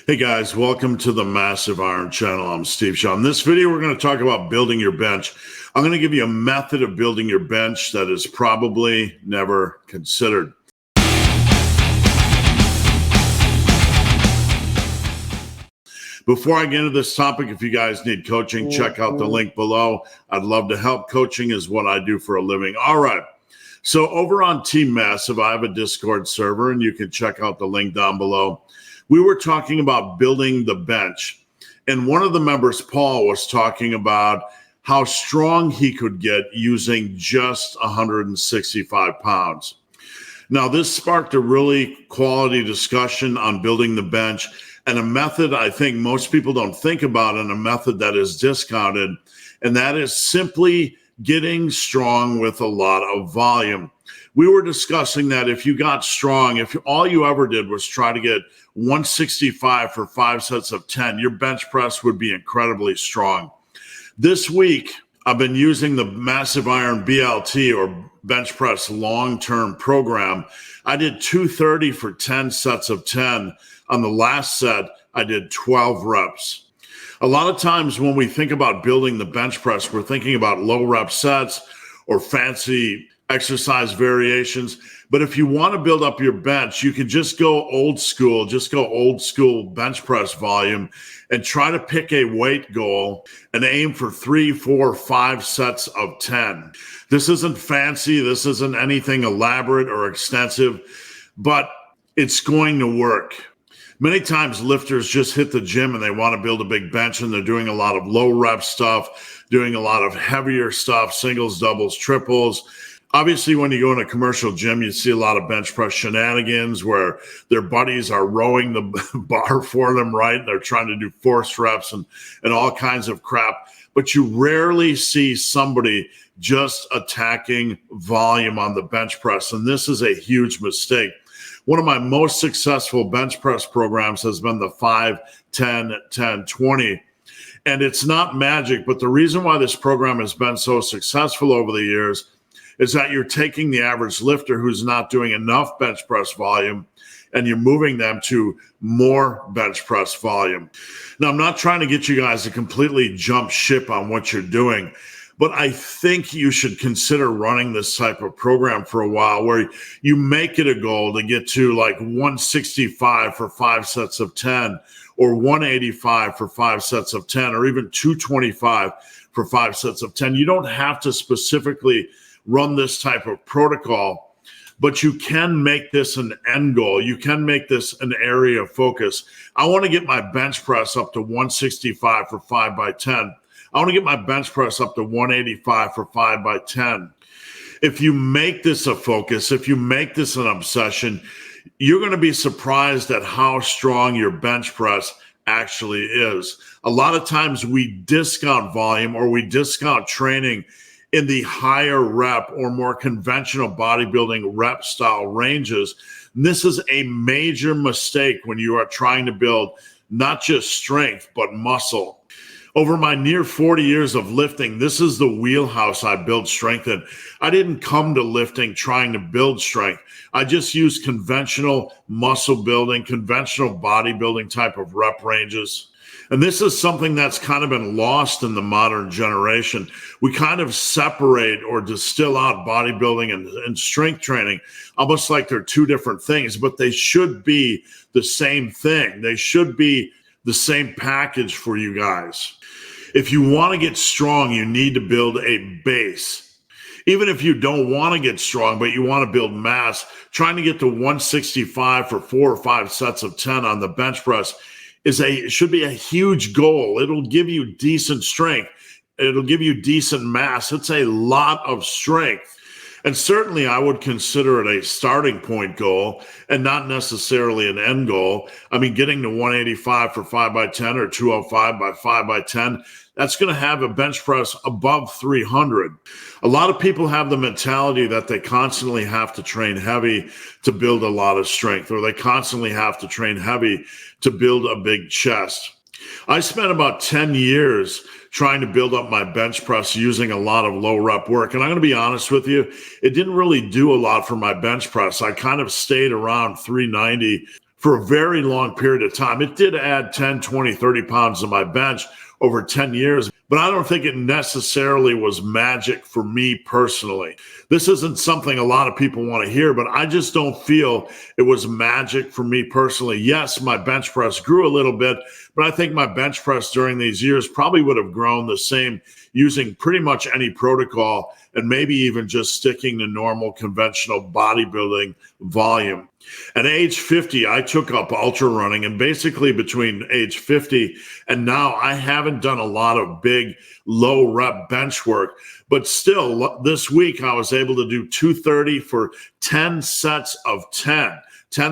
Hey guys, welcome to the Massive Iron Channel. I'm Steve Shaw. In this video, we're going to talk about building your bench. I'm going to give you a method of building your bench that is probably never considered. Before I get into this topic, if you guys need coaching, check out the link below. I'd love to help. Coaching is what I do for a living. All right. So over on Team Massive, I have a Discord server, and you can check out the link down below. We were talking about building the bench, and one of the members, Paul, was talking about how strong he could get using just 165 pounds. Now, this sparked a really quality discussion on building the bench and a method I think most people don't think about, and a method that is discounted, and that is simply getting strong with a lot of volume. We were discussing that if you got strong, if all you ever did was try to get 165 for 5 sets of 10, your bench press would be incredibly strong. This week, I've been using the Massive Iron BLT, or bench press long-term program. I did 230 for 10 sets of 10. On the last set, I did 12 reps. A lot of times when we think about building the bench press, we're thinking about low rep sets or fancy exercise variations. But if you want to build up your bench, you can just go old school bench press volume and try to pick a weight goal and aim for 3, 4, 5 sets of 10. This isn't fancy. This isn't anything elaborate or extensive, but it's going to work. Many times lifters just hit the gym and they want to build a big bench, and they're doing a lot of low rep stuff, doing a lot of heavier stuff, singles, doubles, triples. Obviously, when you go in a commercial gym, you see a lot of bench press shenanigans where their buddies are rowing the bar for them, right? They're trying to do forced reps and all kinds of crap. But you rarely see somebody just attacking volume on the bench press. And this is a huge mistake. One of my most successful bench press programs has been the 5, 10, 10, 20. And it's not magic, but the reason why this program has been so successful over the years is that you're taking the average lifter who's not doing enough bench press volume, and you're moving them to more bench press volume. Now, I'm not trying to get you guys to completely jump ship on what you're doing, but I think you should consider running this type of program for a while, where you make it a goal to get to like 165 for 5 sets of 10, or 185 for 5 sets of 10, or even 225 for 5 sets of 10. You don't have to specifically run this type of protocol, but you can make this an end goal. You can make this an area of focus. I want to get my bench press up to 165 for 5 by 10. I want to get my bench press up to 185 for 5 by 10. If you make this a focus, if you make this an obsession, you're going to be surprised at how strong your bench press actually is. A lot of times we discount volume, or we discount training in the higher rep or more conventional bodybuilding rep style ranges. And this is a major mistake when you are trying to build not just strength, but muscle. Over my near 40 years of lifting, this is the wheelhouse I build strength in. I didn't come to lifting trying to build strength. I just used conventional muscle building, conventional bodybuilding type of rep ranges. And this is something that's kind of been lost in the modern generation. We kind of separate or distill out bodybuilding and strength training almost like they're two different things, but they should be the same thing. They should be the same package for you guys. If you want to get strong, you need to build a base. Even if you don't want to get strong, but you want to build mass, trying to get to 165 for 4 or 5 sets of 10 on the bench press should be a huge goal. It'll give you decent strength. It'll give you decent mass. It's a lot of strength. And certainly I would consider it a starting point goal and not necessarily an end goal. I mean, getting to 185 for 5 by 10 or 205 by 5 by 10, that's going to have a bench press above 300. A lot of people have the mentality that they constantly have to train heavy to build a lot of strength, or they constantly have to train heavy to build a big chest. I spent about 10 years trying to build up my bench press using a lot of low rep work. And I'm going to be honest with you, it didn't really do a lot for my bench press. I kind of stayed around 390 for a very long period of time. It did add 10, 20, 30 pounds to my bench over 10 years, but I don't think it necessarily was magic for me personally. This isn't something a lot of people want to hear, but I just don't feel it was magic for me personally. Yes, my bench press grew a little bit, but I think my bench press during these years probably would have grown the same using pretty much any protocol and maybe even just sticking to normal conventional bodybuilding volume. At age 50, I took up ultra running, and basically between age 50 and now, I haven't done a lot of big low rep bench work, but still this week I was able to do 230 for 10 sets of 10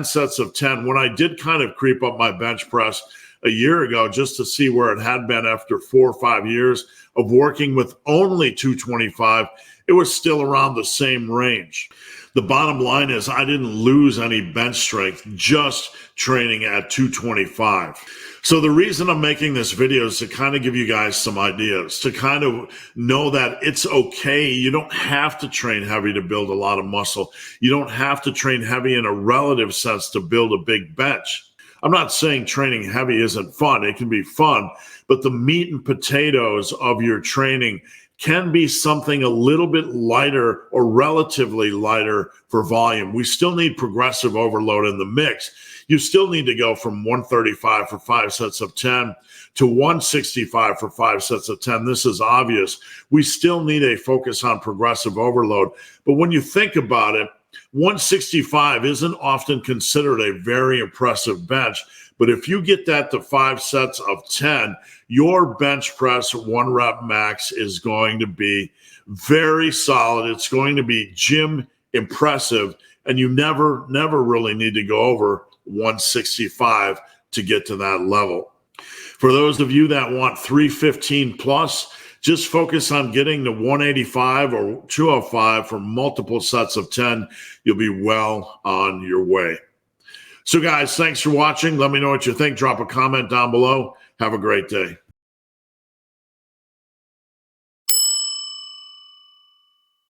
sets of 10. When I did kind of creep up my bench press a year ago just to see where it had been after 4 or 5 years of working with only 225, it was still around the same range. The bottom line is I didn't lose any bench strength just training at 225. So the reason I'm making this video is to kind of give you guys some ideas, to kind of know that it's okay. You don't have to train heavy to build a lot of muscle. You don't have to train heavy in a relative sense to build a big bench. I'm not saying training heavy isn't fun. It can be fun, but the meat and potatoes of your training can be something a little bit lighter or relatively lighter for volume. We still need progressive overload in the mix. You still need to go from 135 for 5 sets of 10 to 165 for 5 sets of 10. This is obvious. We still need a focus on progressive overload. But when you think about it, 165 isn't often considered a very impressive bench. But if you get that to 5 sets of 10, your bench press 1 rep max is going to be very solid. It's going to be gym impressive. And you never really need to go over 165 to get to that level. For those of you that want 315 plus, just focus on getting to 185 or 205 for multiple sets of 10. You'll be well on your way. So guys, thanks for watching. Let me know what you think. Drop a comment down below. Have a great day.